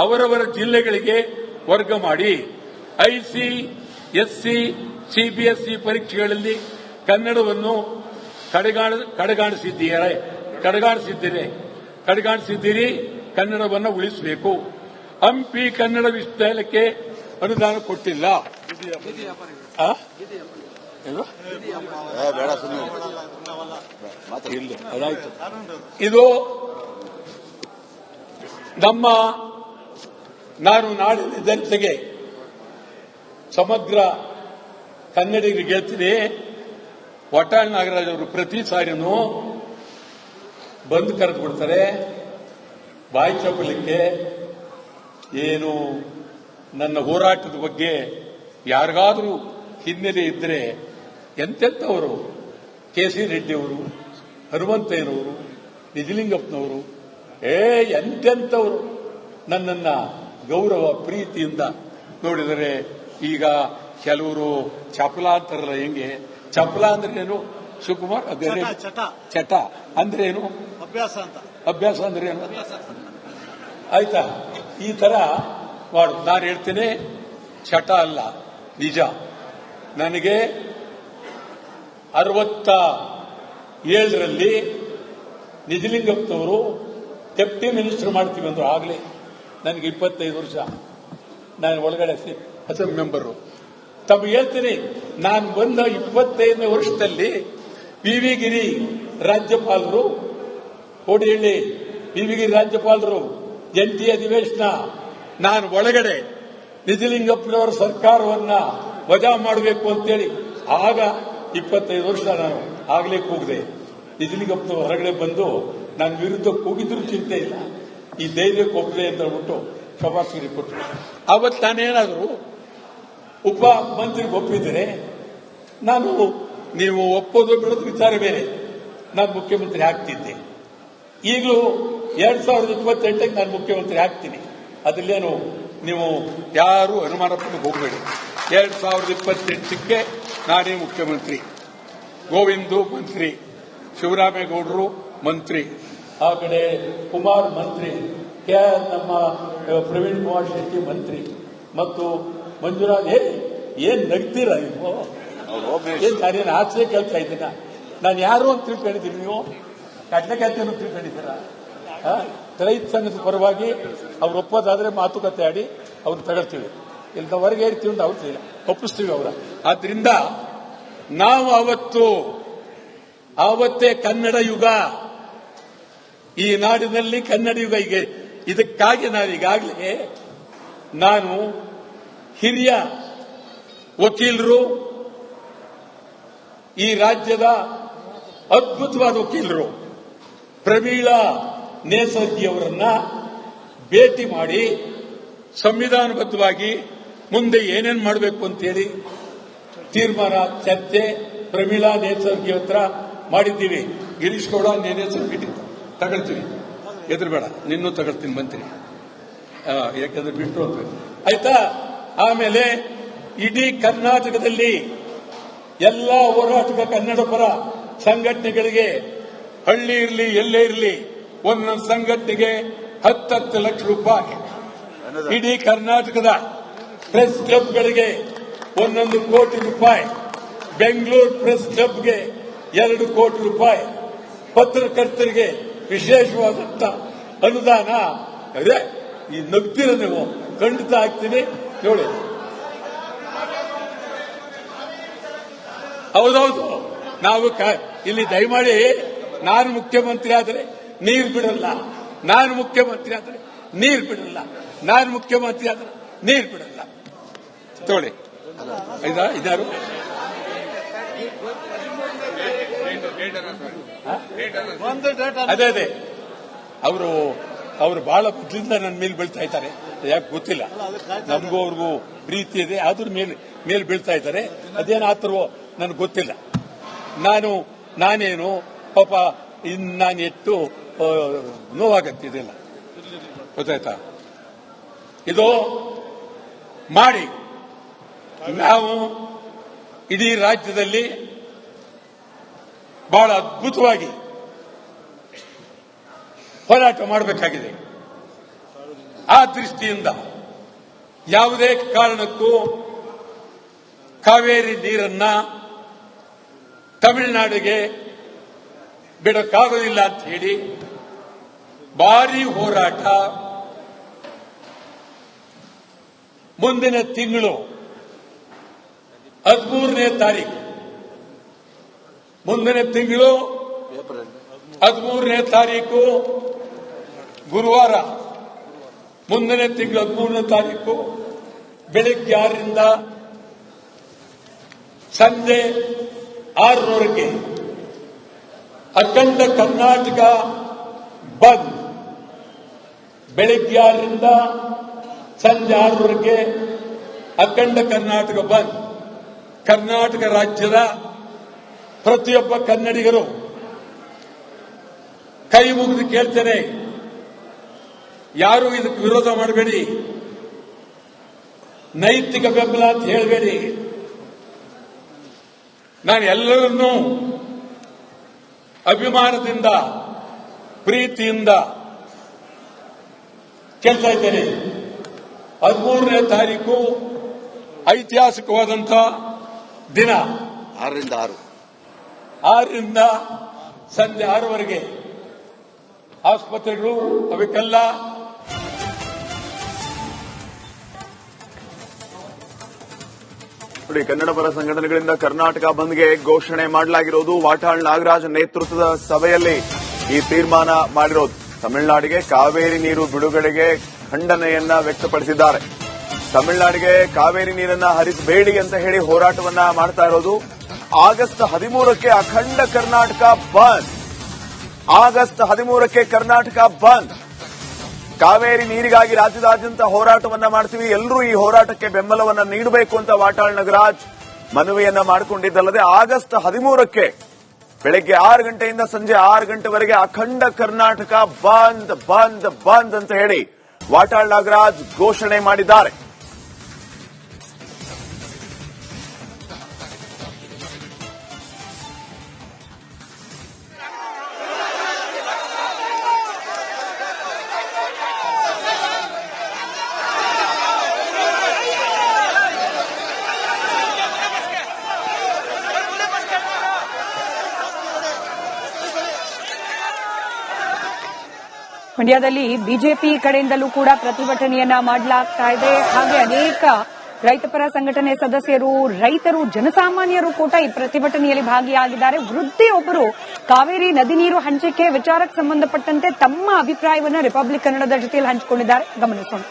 ಅವರವರ ಜಿಲ್ಲೆಗಳಿಗೆ ವರ್ಗ ಮಾಡಿ ICSE CBSE ಪರೀಕ್ಷೆಗಳಲ್ಲಿ ಕನ್ನಡವನ್ನು ಕಡೆಗಾಣಿಸಿದ್ದೀರಿ. ಕನ್ನಡವನ್ನು ಉಳಿಸಬೇಕು. ಹಂಪಿ ಕನ್ನಡ ವಿಶ್ವವಿದ್ಯಾಲಯಕ್ಕೆ ಅನುದಾನ ಕೊಟ್ಟಿಲ್ಲ. ಇದು ನಾನು ನಾಡಿನ ಜನತೆಗೆ ಸಮಗ್ರ ಕನ್ನಡಿಗರಿಗೆ ಹೇಳ್ತೀನಿ. ವಟಾಳ್ ನಾಗರಾಜ್ ಅವರು ಪ್ರತಿ ಸಾರಿನೂ ಬಂದು ಕರೆದು ಬಿಡ್ತಾರೆ ಬಾಯಿ ಚಪ್ಪಲಿಕ್ಕೆ. ಏನು ನನ್ನ ಹೋರಾಟದ ಬಗ್ಗೆ ಯಾರಿಗಾದರೂ ಹಿನ್ನೆಲೆ ಇದ್ರೆ ಎಂತೆಂಥವರು, KC ರೆಡ್ಡಿ ಅವರು, ಹನುಮಂತಯ್ಯನವರು, ನಿಜಲಿಂಗಪ್ಪನವರು, ಎಂತೆಂಥವರು ನನ್ನನ್ನ ಗೌರವ ಪ್ರೀತಿಯಿಂದ ನೋಡಿದರೆ. ಈಗ ಕೆಲವರು ಚಪಲ ಅಂತಾರಲ್ಲ, ಹೆಂಗೆ ಚಪಲ ಅಂದ್ರೇನು ಶಿವಕುಮಾರ್? ಚಟ ಅಂದ್ರೇನು? ಅಭ್ಯಾಸ ಅಂದ್ರೇನು? ಆಯ್ತಾ? ಈ ತರ ಮಾಡು. ನಾನು ಹೇಳ್ತೇನೆ, ಚಟ ಅಲ್ಲ, ನಿಜ. ನನಗೆ 67ರಲ್ಲಿ ನಿಜಲಿಂಗಪ್ಪನವರು ಡೆಪ್ಟಿ ಮಿನಿಸ್ಟರ್ ಮಾಡ್ತೀವಿ ಅಂದ್ರು. ಆಗಲೇ ನನಗೆ 25 ವರ್ಷ. ನಾನು ಒಳಗಡೆ ಅಸೆಂಬ್ಲಿ ಮೆಂಬರು. ತಮಗೆ ಹೇಳ್ತೀನಿ, ನಾನು ಬಂದ 25ನೇ ವರ್ಷದಲ್ಲಿ PV ಗಿರಿ ರಾಜ್ಯಪಾಲರು, ಕೋಡಿಹಳ್ಳಿ PV ಗಿರಿ ರಾಜ್ಯಪಾಲರು ಜಂಟಿ ಅಧಿವೇಶನ, ನಾನು ಒಳಗಡೆ ನಿಜಲಿಂಗಪ್ಪನವರ ಸರ್ಕಾರವನ್ನ ವಜಾ ಮಾಡಬೇಕು ಅಂತೇಳಿ ಆಗ 25 ವರ್ಷ ನಾನು ಆಗಲೇ ಕೂಗಿದೆ. ನಿಜಲಿಂಗಪ್ಪನವರು ಹೊರಗಡೆ ಬಂದು ನನ್ನ ವಿರುದ್ಧ ಕೂಗಿದ್ರು ಚಿಂತೆ ಇಲ್ಲ, ಈ ಧೈರ್ಯಕ್ಕೆ ಒಪ್ಪದೆ ಅಂತ ಹೇಳ್ಬಿಟ್ಟು ಶಬಾಸ್ಗಿರಿ ಕೊಟ್ಟರು. ಆವತ್ತು ನಾನೇನಾದರೂ ಉಪ ಮಂತ್ರಿಗೆ ಒಪ್ಪಿದರೆ, ನಾನು ನೀವು ಒಪ್ಪೋದು ಬಿಡೋದು ವಿಚಾರ ಬೇರೆ, ನಾನು ಮುಖ್ಯಮಂತ್ರಿ ಆಗ್ತಿದ್ದೆ. ಈಗಲೂ 2028ಕ್ಕೆ ನಾನು ಮುಖ್ಯಮಂತ್ರಿ ಆಗ್ತೀನಿ. ಅದರಲ್ಲೇನು ನೀವು ಯಾರು ಅನುಮಾನ ಪಟ್ಟು ಹೋಗಬೇಡಿ. 2028ಕ್ಕೆ ನಾನೇ ಮುಖ್ಯಮಂತ್ರಿ. ಗೋವಿಂದು ಮಂತ್ರಿ, ಶಿವರಾಮೇಗೌಡರು ಮಂತ್ರಿ, ಆ ಕಡೆ ಕುಮಾರ್ ಮಂತ್ರಿ, ನಮ್ಮ ಪ್ರವೀಣ್ ಕುಮಾರ್ ಶೆಟ್ಟಿ ಮಂತ್ರಿ, ಮತ್ತು ಮಂಜುನಾಥ್. ಏನ್ ನಗ್ತೀರ ನೀವು? ನಾನೇನು ಆಚೆ ಕೇಳ್ತಾ ಇದ್ದೀನ? ನಾನು ಯಾರು ಅಂತ ತಿಳ್ಕೊಂಡಿದ್ದೀನಿ? ನೀವು ಕಡ್ಲೆಕಾಯ್ತೇನು ತಿಳ್ಕೊಂಡಿದ್ದೀರಾ? ರೈತ ಸಂಘದ ಪರವಾಗಿ ಅವ್ರು ಒಪ್ಪೋದಾದ್ರೆ ಮಾತುಕತೆ ಆಡಿ ಅವ್ರು ತಗೊಳ್ತೀವಿ, ಇಲ್ಲದವರೆಗೆ ಹೇಳ್ತೀವಿ ಅಂತ ಅವ್ರು ಒಪ್ಪಿಸ್ತೀವಿ ಅವರ. ಆದ್ರಿಂದ ನಾವು ಆವತ್ತೇ ಕನ್ನಡ ಯುಗ, ಈ ನಾಡಿನಲ್ಲಿ ಕನ್ನಡ ಯುಗ. ಈಗ ಇದಕ್ಕಾಗಿ ನಾವೀಗಾಗಲೇ ನಾನು ಹಿರಿಯ ವಕೀಲರು, ಈ ರಾಜ್ಯದ ಅದ್ಭುತವಾದ ವಕೀಲರು ಪ್ರಮೀಳಾ ನೇಸರ್ಗಿಯವರನ್ನ ಭೇಟಿ ಮಾಡಿ ಸಂವಿಧಾನಬದ್ಧವಾಗಿ ಮುಂದೆ ಏನೇನು ಮಾಡಬೇಕು ಅಂತೇಳಿ ತೀರ್ಮಾನ, ಚರ್ಚೆ ಪ್ರಮೀಳಾ ನೇಸರ್ಗಿ ಹತ್ರ ಮಾಡಿದ್ದೀವಿ. ಗಿರೀಶ್ ಗೌಡ ನೇಸರ್ಗಿ ತಗೊಳ್ತೀವಿ, ಎದುರುಬೇಡ, ನಿನ್ನೂ ತಗೊಳ್ತೀನಿ ಮಂತ್ರಿ, ಯಾಕಂದ್ರೆ ಬಿಟ್ಟು ಹೋಗ್ಬೇಕು. ಆಯ್ತಾ? ಆಮೇಲೆ ಇಡೀ ಕರ್ನಾಟಕದಲ್ಲಿ ಎಲ್ಲ ಹೋರಾಟದ ಕನ್ನಡ ಪರ ಸಂಘಟನೆಗಳಿಗೆ, ಹಳ್ಳಿ ಇರಲಿ ಎಲ್ಲೇ ಇರಲಿ, ಒಂದೊಂದು ಸಂಘಟನೆಗೆ 10 ಲಕ್ಷ ರೂಪಾಯಿ, ಇಡೀ ಕರ್ನಾಟಕದ ಪ್ರೆಸ್ ಕ್ಲಬ್ಗಳಿಗೆ 1 ಕೋಟಿ ರೂಪಾಯಿ, ಬೆಂಗಳೂರು ಪ್ರೆಸ್ ಕ್ಲಬ್ಗೆ 2 ಕೋಟಿ ರೂಪಾಯಿ, ಪತ್ರಕರ್ತರಿಗೆ ವಿಶೇಷವಾದಂತ ಅನುದಾನ. ಅದೇ ಈ ನಗ್ತೀರ ನೀವು, ಖಂಡಿತ ಆಗ್ತೀನಿ ನೋಡಿ. ಹೌದೌದು, ನಾವು ಇಲ್ಲಿ ದಯಮಾಡಿ ನಾನು ಮುಖ್ಯಮಂತ್ರಿ ಆದರೆ ನೀರು ಬಿಡಲ್ಲ, ನಾನು ಮುಖ್ಯಮಂತ್ರಿ ಆದರೆ ನೀರು ಬಿಡಲ್ಲ, ನಾನು ಮುಖ್ಯಮಂತ್ರಿ ಆದರೆ ನೀರು ಬಿಡಲ್ಲ. ತೋಳಿ ಇದಾರು ಅದೇ ಅವರು ಬಹಳ ಮೊದಲಿಂದ ನನ್ನ ಮೇಲೆ ಬೀಳ್ತಾ ಇದ್ದಾರೆ. ಯಾಕೆ ಗೊತ್ತಿಲ್ಲ, ನಮಗೂ ಅವ್ರಿಗೂ ಪ್ರೀತಿ ಇದೆ, ಅದ್ರ ಮೇಲೆ ಬೀಳ್ತಾ ಇದ್ದಾರೆ. ಅದೇನು ಆತರವೋ ನನಗೆ ಗೊತ್ತಿಲ್ಲ. ನಾನೇನು ಪಾಪ ನಾನು ಎಷ್ಟು ನೋವಾಗತ್ತಿದಿಲ್ಲ, ಗೊತ್ತಾಯ್ತಾ? ಇದು ಮಾಡಿ ನಾವು ಇಡೀ ರಾಜ್ಯದಲ್ಲಿ ಬಹಳ ಅದ್ಭುತವಾಗಿ ಹೋರಾಟ ಮಾಡಬೇಕಾಗಿದೆ. ಆ ದೃಷ್ಟಿಯಿಂದ ಯಾವುದೇ ಕಾರಣಕ್ಕೂ ಕಾವೇರಿ ನೀರನ್ನ ತಮಿಳುನಾಡಿಗೆ ಬಿಡಕ್ಕಾಗೋದಿಲ್ಲ ಅಂತ ಹೇಳಿ ಭಾರಿ ಹೋರಾಟ ಮುಂದಿನ ತಿಂಗಳು 13ನೇ ತಾರೀಕು ಮುಂದಿನ ತಿಂಗಳು 13ನೇ ತಾರೀಕು ಗುರುವಾರ ಮುಂದಿನ ತಿಂಗಳು 13ನೇ ತಾರೀಕು ಬೆಳಗ್ಗೆ 6ರಿಂದ ಸಂಜೆ 6ರವರೆಗೆ ಅಖಂಡ ಕರ್ನಾಟಕ ಬಂದ್. ಬೆಳಗ್ಗೆ 6ರಿಂದ ಸಂಜೆ 6ರವರೆಗೆ ಅಖಂಡ ಕರ್ನಾಟಕ ಬಂದ್. ಕರ್ನಾಟಕ ರಾಜ್ಯದ ಪ್ರತಿಯೊಬ್ಬ ಕನ್ನಡಿಗರು ಕೈ ಮುಗಿದು ಕೇಳ್ತೇನೆ, ಯಾರು ಇದಕ್ಕೆ ವಿರೋಧ ಮಾಡಬೇಡಿ, ನೈತಿಕ ಬೆಂಬಲ ಅಂತ ಹೇಳಬೇಡಿ. ನಾನು ಎಲ್ಲರನ್ನೂ ಅಭಿಮಾನದಿಂದ ಪ್ರೀತಿಯಿಂದ ಕೇಳ್ತಾ ಇದ್ದೇನೆ. 13ನೇ ತಾರೀಕು ಐತಿಹಾಸಿಕವಾದಂಥ ದಿನ. 6ರಿಂದ ಸಂಜೆ 6ರವರೆಗೆ ಆಸ್ಪತ್ರೆಗಳು ಅವಕ್ಕೆಲ್ಲ ನೋಡಿ, ಕನ್ನಡ ಪರ ಸಂಘಟನೆಗಳಿಂದ ಕರ್ನಾಟಕ ಬಂದ್ಗೆ ಘೋಷಣೆ ಮಾಡಲಾಗಿರೋದು. ವಾಟಾಳ್ ನಾಗರಾಜ್ ನೇತೃತ್ವದ ಸಭೆಯಲ್ಲಿ ಈ ತೀರ್ಮಾನ ಮಾಡಿರೋದು. ತಮಿಳುನಾಡಿಗೆ ಕಾವೇರಿ ನೀರು ಬಿಡುಗಡೆಗೆ ಖಂಡನೆಯನ್ನ ವ್ಯಕ್ತಪಡಿಸಿದ್ದಾರೆ. ತಮಿಳುನಾಡಿಗೆ ಕಾವೇರಿ ನೀರನ್ನ ಹರಿಸಬೇಡಿ ಅಂತ ಹೇಳಿ ಹೋರಾಟವನ್ನ ಮಾಡ್ತಾ ಇರೋದು. ಆಗಸ್ಟ್ 13ಕ್ಕೆ ಅಖಂಡ ಕರ್ನಾಟಕ ಬಂದ್. ಆಗಸ್ಟ್ 13ಕ್ಕೆ ಕರ್ನಾಟಕ ಬಂದ್. ಕಾವೇರಿ ನೀರಿಗಾಗಿ ರಾಜ್ಯದಾದ್ಯಂತ ಹೋರಾಟವನ್ನ ಮಾಡ್ತೀವಿ, ಎಲ್ಲರೂ ಈ ಹೋರಾಟಕ್ಕೆ ಬೆಂಬಲವನ್ನ ನೀಡಬೇಕು ಅಂತ ವಾಟಾಳ್ ನಾಗರಾಜ್ ಮನವಿಯನ್ನ ಮಾಡಿಕೊಂಡಿದ್ದಲ್ಲದೆ ಆಗಸ್ಟ್ 13ಕ್ಕೆ ಬೆಳಗ್ಗೆ 6 ಗಂಟೆಯಿಂದ ಸಂಜೆ 6 ಗಂಟೆವರೆಗೆ ಅಖಂಡ ಕರ್ನಾಟಕ ಬಂದ್ ಬಂದ್ ಬಂದ್ ಅಂತ ಹೇಳಿ ವಾಟಾಳ್ ನಾಗರಾಜ್ ಘೋಷಣೆ ಮಾಡಿದ್ದಾರೆ. ಮಂಡ್ಯದಲ್ಲಿ ಬಿಜೆಪಿ ಕಡೆಯಿಂದಲೂ ಕೂಡ ಪ್ರತಿಭಟನೆಯನ್ನ ಮಾಡಲಾಗ್ತಾ ಇದೆ. ಹಾಗೆ ಅನೇಕ ರೈತಪರ ಸಂಘಟನೆ ಸದಸ್ಯರು, ರೈತರು, ಜನಸಾಮಾನ್ಯರು ಕೂಡ ಈ ಪ್ರತಿಭಟನೆಯಲ್ಲಿ ಭಾಗಿಯಾಗಿದ್ದಾರೆ. ವೃದ್ಧೆಯೊಬ್ಬರು ಕಾವೇರಿ ನದಿ ನೀರು ಹಂಚಿಕೆ ವಿಚಾರಕ್ಕೆ ಸಂಬಂಧಪಟ್ಟಂತೆ ತಮ್ಮ ಅಭಿಪ್ರಾಯವನ್ನ ರಿಪಬ್ಲಿಕ್ ಕನ್ನಡದ ಜೊತೆಯಲ್ಲಿ ಹಂಚಿಕೊಂಡಿದ್ದಾರೆ. ಗಮನಿಸೋಣ.